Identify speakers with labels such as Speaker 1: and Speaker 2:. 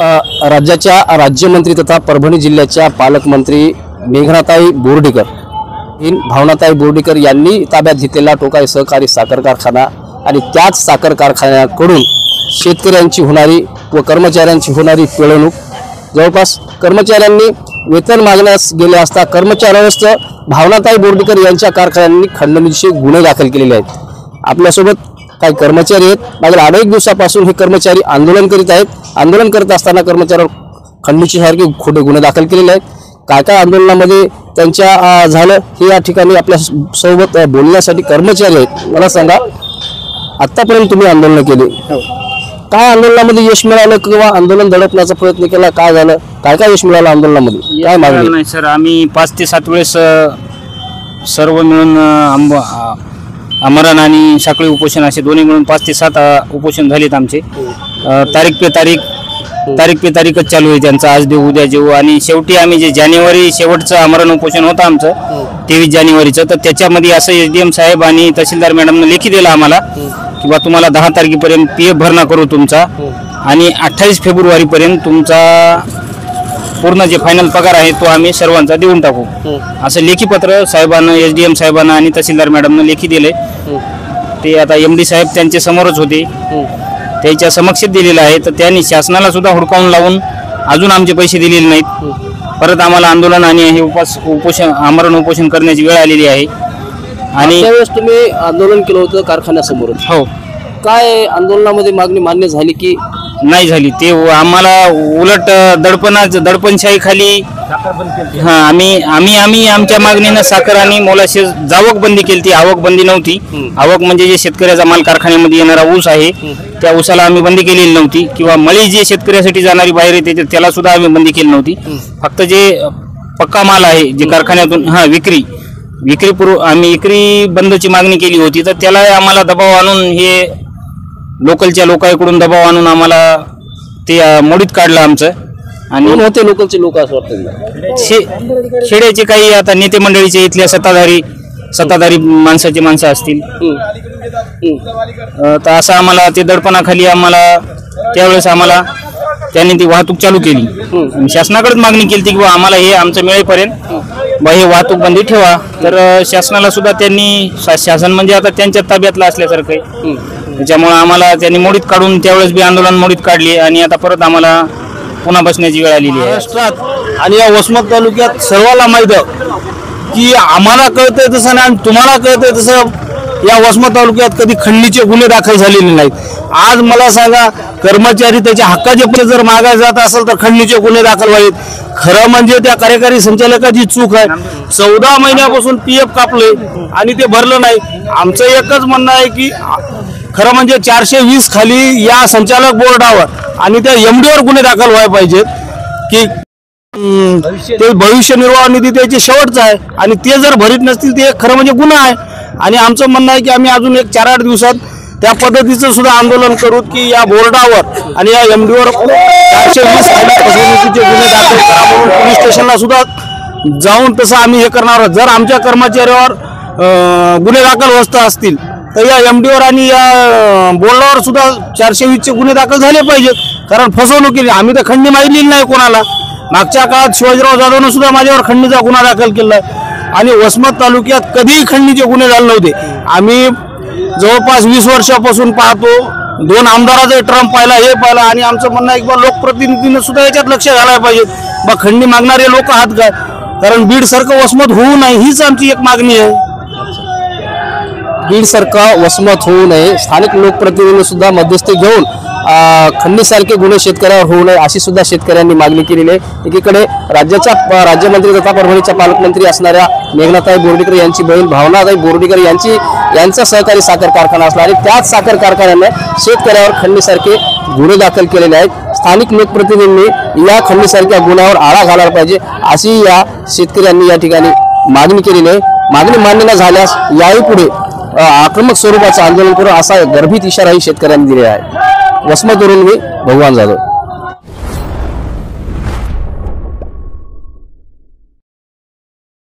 Speaker 1: राज्याच्या राज्यमंत्री तथा परभणी जिल्ह्याच्या पालकमंत्री मेघनाताई बोर्डीकर भावनाताई बोर्डीकर यांनी ताब्यात घेतलेला टोकाई सहकारी साखर कारखाना आणि त्याच साखर कारखान्याकडून शेतकऱ्यांची होणारी व कर्मचाऱ्यांची होणारी पिळवणूक। जवळपास कर्मचाऱ्यांनी वेतन मागण्यास गेले असता कर्मचाऱ्यांवर भावनाताई बोर्डीकर यांच्या कारखान्यांनी खंडणीचे गुन्हे दाखल केलेले आहेत। आपल्यासोबत काही कर्मचारी आहेत। मागील अनेक दिवसापासून हे कर्मचारी आंदोलन करीत आहेत। आंदोलन करत असताना कर्मचाऱ्यांवर खंडणीचे सारखे खोटे गुन्हे दाखल केलेले आहेत। काय काय आंदोलनामध्ये त्यांच्या झालं हे या ठिकाणी आपल्या सोबत बोलण्यासाठी कर्मचारी आहेत। मला सांगा, आतापर्यंत तुम्ही आंदोलन केले, काय आंदोलनामध्ये यश मिळालं किंवा आंदोलन दडपण्याचा प्रयत्न केला, काय झालं, काय काय यश मिळालं आंदोलनामध्ये, काय मागणी?
Speaker 2: नाही सर, आम्ही 5 ते 7 वेळेस सर्व मिळून आमरण आणि साखळी उपोषण असे दोन्ही मिळून 5 ते 7 उपोषण झालेत आमचे। तारीख पे तारीखच चालू आहे त्यांचं, आज देऊ उद्या जेऊ। आणि शेवटी आम्ही जे जानेवारी शेवटचं आमरण उपोषण होतं आमचं 23 जानेवारीचं, तर त्याच्यामध्ये असं एसडीएम साहेब आणि तहसीलदार मॅडमने लेखी दिला आम्हाला की बा तुम्हाला 10 तारखेपर्यंत पीएफ भरणा करू तुमचा आणि 28 फेब्रुवारीपर्यंत तुमचा पूर्ण जे फायनल पगार आहे तो आम्ही सर्वांचा देऊन टाकू, असं लेखी पत्र साहेबांना, एसडीएम साहेबांना आणि तहसीलदार मॅडमने लेखी दिले। ते आता एमडी साहेब त्यांच्या समोरच होते, त्याच्या समक्षात दिलेलं आहे। तर त्यांनी शासनाला सुद्धा हुडकावून लावून अजून आमचे पैसे दिलेले नाहीत। परत आम्हाला आंदोलन आणि हे उपोषण आमरण उपोषण करण्याची वेळ आलेली आहे। आणि
Speaker 1: त्यावेळेस तुम्ही आंदोलन केलं होतं कारखान्यासमोर,
Speaker 2: हो,
Speaker 1: काय आंदोलनामध्ये मागणी मान्य झाली की
Speaker 2: नाही झाली? ते आम्हाला उलट दडपणशाही खाली आम्ही आमच्या मागणीनं साखर आणि मोलाशेस जावक बंदी केली ती, आवक बंदी नव्हती। आवक म्हणजे जे शेतकऱ्याचा माल कारखान्यामध्ये येणारा ऊस आहे त्या ऊसाला आम्ही बंदी केलेली नव्हती, किंवा मळी जे शेतकऱ्यासाठी जाणारी बाहेर येते त्याला सुद्धा आम्ही बंदी केली नव्हती। फक्त जे पक्का माल आहे जे कारखान्यातून विक्रीपूर्व आम्ही विक्री बंदची मागणी केली होती, तर त्याला आम्हाला दबाव आणून हे लोकलच्या लोकांकडून दबाव आणून आम्हाला ते मोडीत काढलं आमचं। आणि
Speaker 1: होते लोकलचे लोक असं वाटतं
Speaker 2: खेड्याचे काही आता नेते मंडळीचे इथल्या सत्ताधारी माणसं असतील, तर असं आम्हाला ते दडपणाखाली आम्हाला त्यावेळेस आम्हाला त्यांनी ती वाहतूक चालू केली। शासनाकडेच मागणी केली की आम्हाला हे आमचं मिळेपर्यंत हे वाहतूक बंदी ठेवा। तर शासनाला सुद्धा त्यांनी, शासन म्हणजे आता त्यांच्या ताब्यातलं असल्यासारखं आहे, त्याच्यामुळे आम्हाला त्यांनी मोडीत काढून त्यावेळेस बी आंदोलन मोडीत काढली आणि आता परत आम्हाला पुन्हा बसण्याची वेळ आलेली आहे।
Speaker 3: महाराष्ट्रात आणि या वसमत तालुक्यात सर्वांना माहीत की आम्हाला कळतंय तसं आणि तुम्हाला कळतंय तसं या वसमत तालुक्यात कधी खंडणीचे गुन्हे दाखल झालेले नाहीत। आज मला सांगा, कर्मचारी त्याच्या हक्काचे पैसे जर मागायला जात असेल तर खंडणीचे गुन्हे दाखल व्हावेत। खरं म्हणजे त्या कार्यकारी संचालकाची चूक आहे। 14 महिन्यापासून पीएफ कापले आणि ते भरलं नाही। आमचं एकच म्हणणं आहे की खरं म्हणजे 420 खाली या संचालक बोर्डावर आणि त्या एमडीवर गुन्हे दाखल व्हायला पाहिजेत की ते भविष्य निर्वाह निधी त्याचे शेवटचा आहे आणि ते जर भरीत नसतील ते खरं म्हणजे गुन्हा आहे। आणि आमचं म्हणणं आहे की आम्ही अजून एक 4-8 दिवसात त्या पद्धतीचं सुद्धा आंदोलन करू की या बोर्डावर आणि या एमडीवर 420 खाली फसवणुकीचे गुन्हे दाखल करा म्हणून पोलीस स्टेशनला सुद्धा जाऊन तसं आम्ही हे करणार आहोत। जर आमच्या कर्मचाऱ्यावर गुन्हे दाखल होत असतील तर या एमडीवर आणि या बोर्डावर सुद्धा 420चे गुन्हे दाखल झाले पाहिजेत, कारण फसवणुकीने आम्ही तर खंडणी मागितलेली नाही कोणाला। मागच्या काळात शिवाजीराव जाधवनं सुद्धा माझ्यावर खंडणीचा गुन्हा दाखल केला आहे आणि वसमत तालुक्यात कधीही खंडणीचे गुन्हे झाले नव्हते। आम्ही जवळपास 20 वर्षापासून पाहतो, 2 आमदाराचा ट्रम्प पाहिला, हे पाहिला, आणि आमचं म्हणणं आहे की लोकप्रतिनिधींनी सुद्धा याच्यात लक्ष घालायला पाहिजे। खंडणी मागणारे लोक आहात काय, कारण बीड सारखं वसमत होऊ नये हीच आमची एक मागणी आहे।
Speaker 1: बीड सारखं वसमत होऊ नये, स्थानिक लोकप्रतिनिधींनी सुद्धा मध्यस्थी घेऊन खंडणीसारखे गुन्हे शेतकऱ्यावर होऊ नये अशी सुद्धा शेतकऱ्यांनी मागणी केलेली आहे। एकीकडे राज्यमंत्री तथा परभणीच्या पालकमंत्री असणाऱ्या मेघनाताई बोर्डीकर यांची बहीण भावनाताई बोर्डीकर यांचा सहकारी साखर कारखाना असला आणि त्याच साखर कारखान्याने शेतकऱ्यावर खंडणीसारखे गुन्हे दाखल केलेले आहेत। स्थानिक लोकप्रतिनिधींनी या खंडणीसारख्या गुन्ह्यावर आळा घालायला पाहिजे अशी या शेतकऱ्यांनी या ठिकाणी मागणी केलेली आहे। मागणी मान्य न झाल्यास याही पुढे आक्रमक स्वरूपाचं आंदोलन करू असा गर्भित इशाराही शेतकऱ्यांनी दिलेला आहे। वसमतवरून मी भगवान जाधव।